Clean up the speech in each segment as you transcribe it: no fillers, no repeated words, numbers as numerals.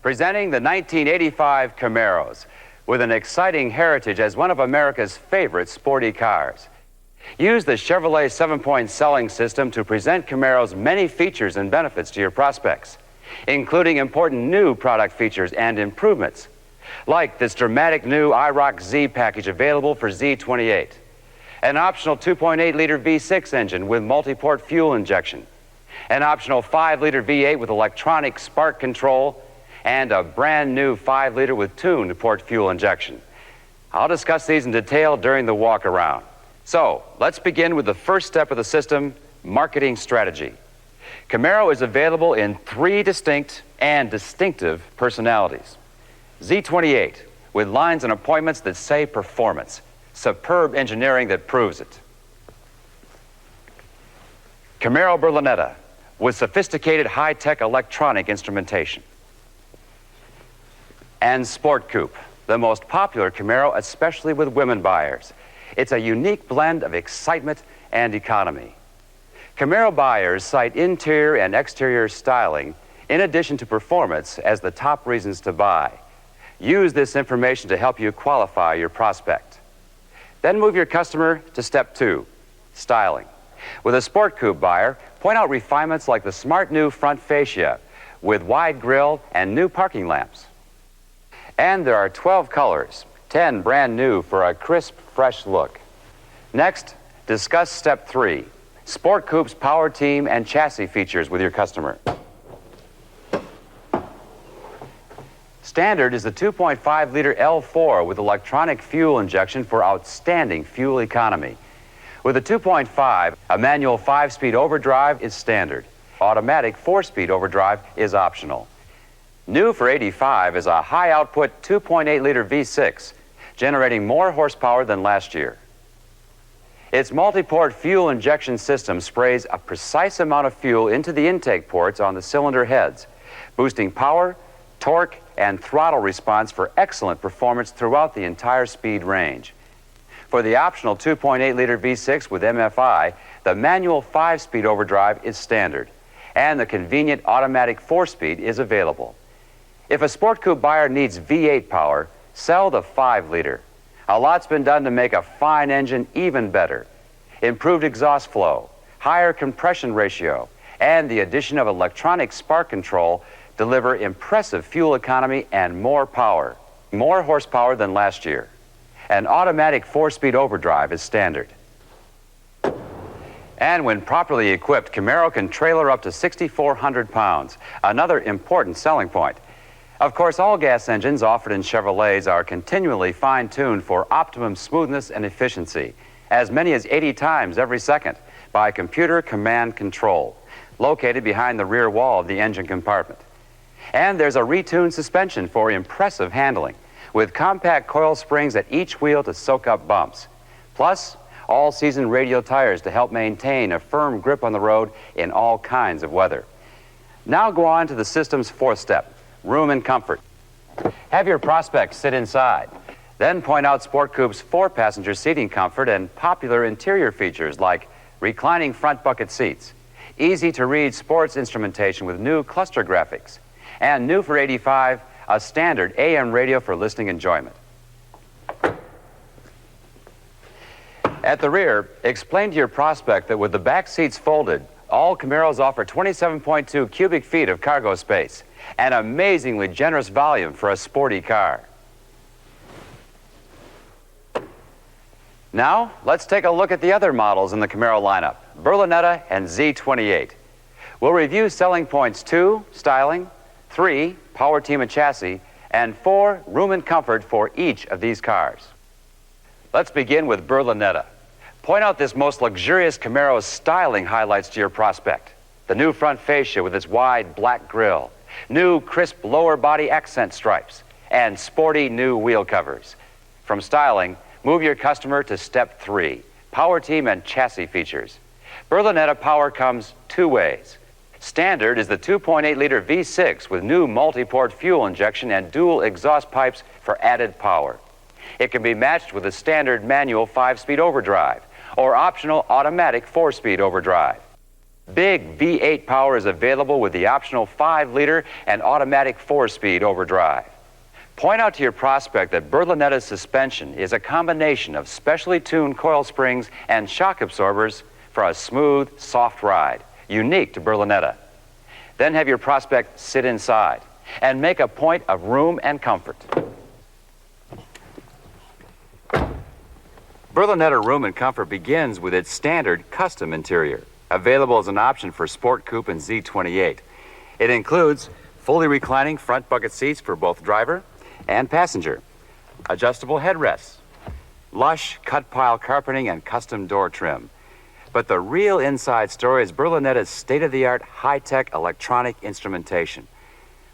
Presenting the 1985 Camaros, with an exciting heritage as one of America's favorite sporty cars. Use the Chevrolet 7-point selling system to present Camaro's many features and benefits to your prospects, including important new product features and improvements, like this dramatic new IROC-Z package available for Z28, an optional 2.8-liter V6 engine with multi-port fuel injection, an optional 5-liter V8 with electronic spark control, and a brand new 5-liter with tuned port fuel injection. I'll discuss these in detail during the walk around. So let's begin with the first step of the system, marketing strategy. Camaro is available in 3 distinct and distinctive personalities. Z28, with lines and appointments that say performance, superb engineering that proves it. Camaro Berlinetta, with sophisticated high-tech electronic instrumentation. And Sport Coupe, the most popular Camaro, especially with women buyers. It's a unique blend of excitement and economy. Camaro buyers cite interior and exterior styling in addition to performance as the top reasons to buy. Use this information to help you qualify your prospect. Then move your customer to step 2, styling. With a Sport Coupe buyer, point out refinements like the smart new front fascia with wide grille and new parking lamps. And there are 12 colors, 10 brand new for a crisp, fresh look. Next, discuss step 3, Sport Coupe's power team and chassis features with your customer. Standard is the 2.5-liter L4 with electronic fuel injection for outstanding fuel economy. With a 2.5, a manual 5-speed overdrive is standard. Automatic 4-speed overdrive is optional. New for 85 is a high-output 2.8-liter V6, generating more horsepower than last year. Its multi-port fuel injection system sprays a precise amount of fuel into the intake ports on the cylinder heads, boosting power, torque, and throttle response for excellent performance throughout the entire speed range. For the optional 2.8-liter V6 with MFI, the manual 5-speed overdrive is standard, and the convenient automatic 4-speed is available. If a Sport Coupe buyer needs V8 power, sell the 5-liter. A lot's been done to make a fine engine even better. Improved exhaust flow, higher compression ratio, and the addition of electronic spark control deliver impressive fuel economy and more power. More horsepower than last year. An automatic 4-speed overdrive is standard. And when properly equipped, Camaro can trailer up to 6,400 pounds, another important selling point. Of course, all gas engines offered in Chevrolets are continually fine-tuned for optimum smoothness and efficiency, as many as 80 times every second, by computer command control, located behind the rear wall of the engine compartment. And there's a retuned suspension for impressive handling, with compact coil springs at each wheel to soak up bumps. Plus, all-season radial tires to help maintain a firm grip on the road in all kinds of weather. Now go on to the system's 4th step, room and comfort. Have your prospect sit inside. Then point out Sport Coupe's 4-passenger seating comfort and popular interior features like reclining front bucket seats, easy-to-read sports instrumentation with new cluster graphics, and new for 85, a standard AM radio for listening enjoyment. At the rear, explain to your prospect that with the back seats folded, all Camaros offer 27.2 cubic feet of cargo space, an amazingly generous volume for a sporty car. Now, let's take a look at the other models in the Camaro lineup, Berlinetta and Z28. We'll review selling points 2, styling, 3, power team and chassis, and 4, room and comfort for each of these cars. Let's begin with Berlinetta. Point out this most luxurious Camaro's styling highlights to your prospect. The new front fascia with its wide black grille, new crisp lower body accent stripes, and sporty new wheel covers. From styling, move your customer to step 3, power team and chassis features. Berlinetta power comes 2 ways. Standard is the 2.8-liter V6 with new multi-port fuel injection and dual exhaust pipes for added power. It can be matched with a standard manual 5-speed overdrive or optional automatic 4-speed overdrive. Big V8 power is available with the optional 5-liter and automatic 4-speed overdrive. Point out to your prospect that Berlinetta's suspension is a combination of specially tuned coil springs and shock absorbers for a smooth, soft ride, unique to Berlinetta. Then have your prospect sit inside and make a point of room and comfort. Berlinetta Room and Comfort begins with its standard custom interior, available as an option for Sport Coupe and Z28. It includes fully reclining front bucket seats for both driver and passenger, adjustable headrests, lush cut pile carpeting, and custom door trim. But the real inside story is Berlinetta's state-of-the-art high-tech electronic instrumentation.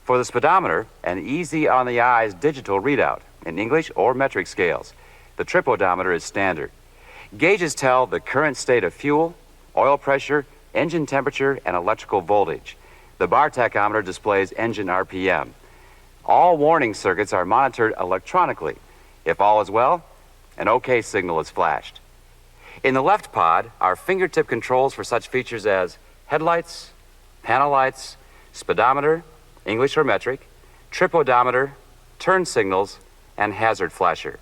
For the speedometer, an easy-on-the-eyes digital readout in English or metric scales. The trip odometer is standard. Gauges tell the current state of fuel, oil pressure, engine temperature, and electrical voltage. The bar tachometer displays engine RPM. All warning circuits are monitored electronically. If all is well, an OK signal is flashed. In the left pod are fingertip controls for such features as headlights, panel lights, speedometer, English or metric, trip odometer, turn signals, and hazard flasher.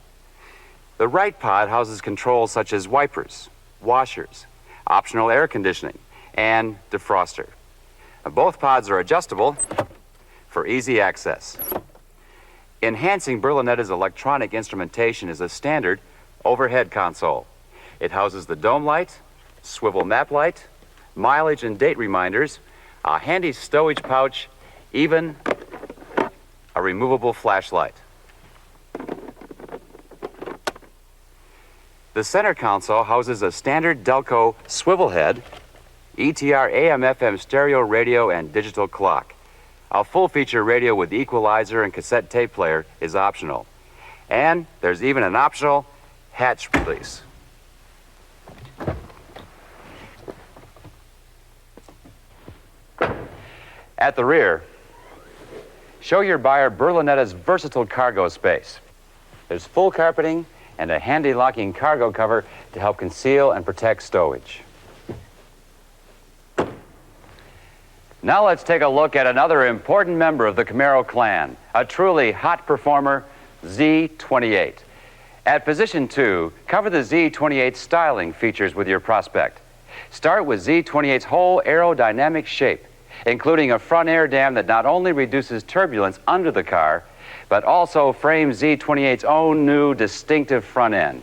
The right pod houses controls such as wipers, washers, optional air conditioning, and defroster. Both pods are adjustable for easy access. Enhancing Berlinetta's electronic instrumentation is a standard overhead console. It houses the dome light, swivel map light, mileage and date reminders, a handy stowage pouch, even a removable flashlight. The center console houses a standard Delco swivel head, ETR AM/FM stereo radio, and digital clock. A full-feature radio with equalizer and cassette tape player is optional. And there's even an optional hatch release. At the rear, show your buyer Berlinetta's versatile cargo space. There's full carpeting and a handy locking cargo cover to help conceal and protect stowage. Now let's take a look at another important member of the Camaro clan, a truly hot performer, Z28. At position 2, cover the Z28 styling features with your prospect. Start with Z28's whole aerodynamic shape, including a front air dam that not only reduces turbulence under the car, but also frames Z28's own new distinctive front end.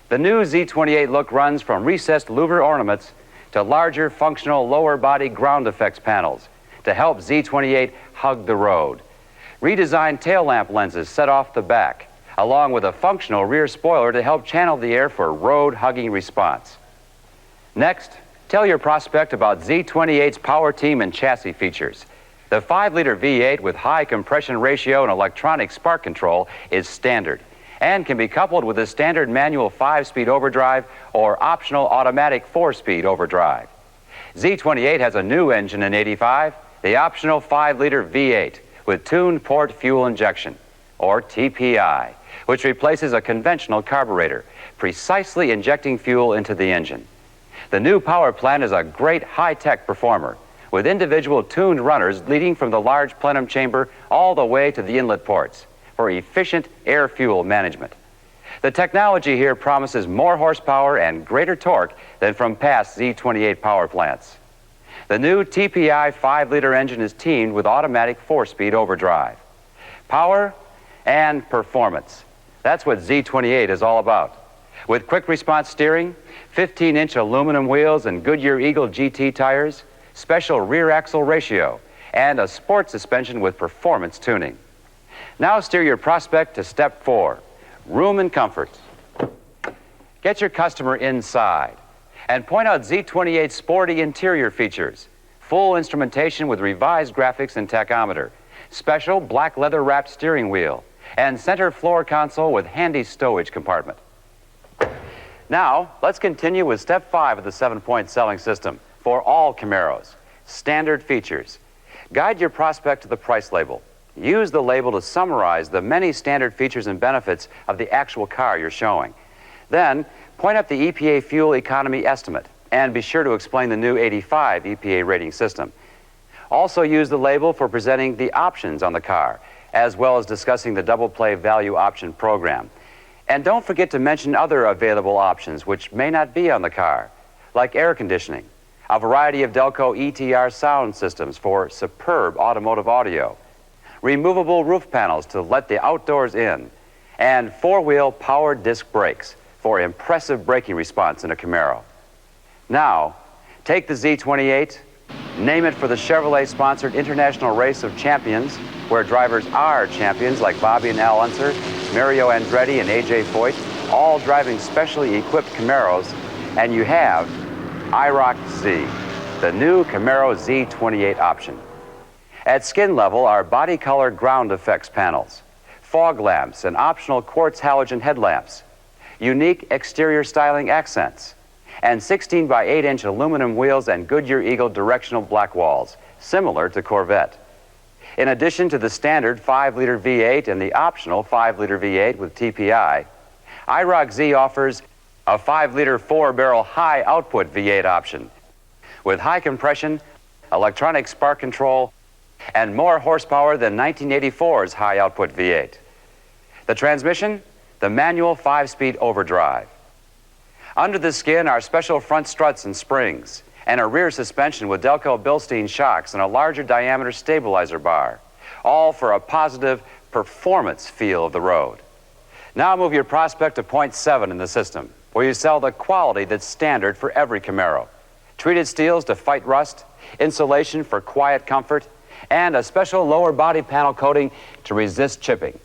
The new Z28 look runs from recessed louver ornaments to larger functional lower body ground effects panels to help Z28 hug the road. Redesigned tail lamp lenses set off the back, along with a functional rear spoiler to help channel the air for road hugging response. Next, tell your prospect about Z28's power team and chassis features. The 5-liter V8 with high compression ratio and electronic spark control is standard and can be coupled with a standard manual 5-speed overdrive or optional automatic 4-speed overdrive. Z28 has a new engine in '85, the optional 5-liter V8 with tuned port fuel injection, or TPI, which replaces a conventional carburetor, precisely injecting fuel into the engine. The new power plant is a great high-tech performer, with individual tuned runners leading from the large plenum chamber all the way to the inlet ports for efficient air-fuel management. The technology here promises more horsepower and greater torque than from past Z28 power plants. The new TPI 5-liter engine is teamed with automatic 4-speed overdrive. Power and performance. That's what Z28 is all about. With quick response steering, 15-inch aluminum wheels and Goodyear Eagle GT tires, special rear axle ratio, and a sport suspension with performance tuning. Now steer your prospect to step 4, room and comfort. Get your customer inside and point out Z28's sporty interior features, full instrumentation with revised graphics and tachometer, special black leather wrapped steering wheel, and center floor console with handy stowage compartment. Now, let's continue with step 5 of the 7-point selling system for all Camaros. Standard features. Guide your prospect to the price label. Use the label to summarize the many standard features and benefits of the actual car you're showing. Then, point up the EPA fuel economy estimate And be sure to explain the new 85 EPA rating system. Also use the label for presenting the options on the car, as well as discussing the double play value option program. And don't forget to mention other available options which may not be on the car, like air conditioning, a variety of Delco ETR sound systems for superb automotive audio, removable roof panels to let the outdoors in, and four-wheel power disc brakes for impressive braking response in a Camaro. Now, take the Z28, name it for the Chevrolet-sponsored International Race of Champions, where drivers are champions like Bobby and Al Unser, Mario Andretti and AJ Foyt, all driving specially equipped Camaros, and you have IROC-Z, the new Camaro Z28 option. At skin level are body color ground effects panels, fog lamps and optional quartz halogen headlamps, unique exterior styling accents, and 16 by 8-inch aluminum wheels and Goodyear Eagle directional black walls, similar to Corvette. In addition to the standard 5-liter V8 and the optional 5-liter V8 with TPI, IROC-Z offers a 5-liter 4-barrel high-output V8 option with high compression, electronic spark control, and more horsepower than 1984's high-output V8. The transmission, the manual 5-speed overdrive. Under the skin are special front struts and springs, and a rear suspension with Delco Bilstein shocks and a larger diameter stabilizer bar, all for a positive performance feel of the road. Now move your prospect to point 7 in the system, where you sell the quality that's standard for every Camaro. Treated steels to fight rust, insulation for quiet comfort, and a special lower body panel coating to resist chipping.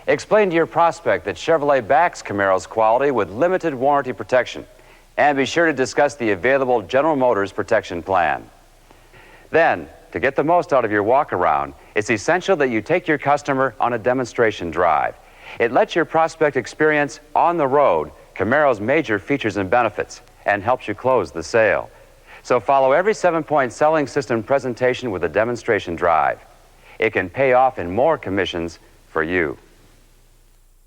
Explain to your prospect that Chevrolet backs Camaro's quality with limited warranty protection, and be sure to discuss the available General Motors protection plan. Then, to get the most out of your walk-around, it's essential that you take your customer on a demonstration drive. It lets your prospect experience on the road Camaro's major features and benefits and helps you close the sale. So follow every 7-point selling system presentation with a demonstration drive. It can pay off in more commissions for you.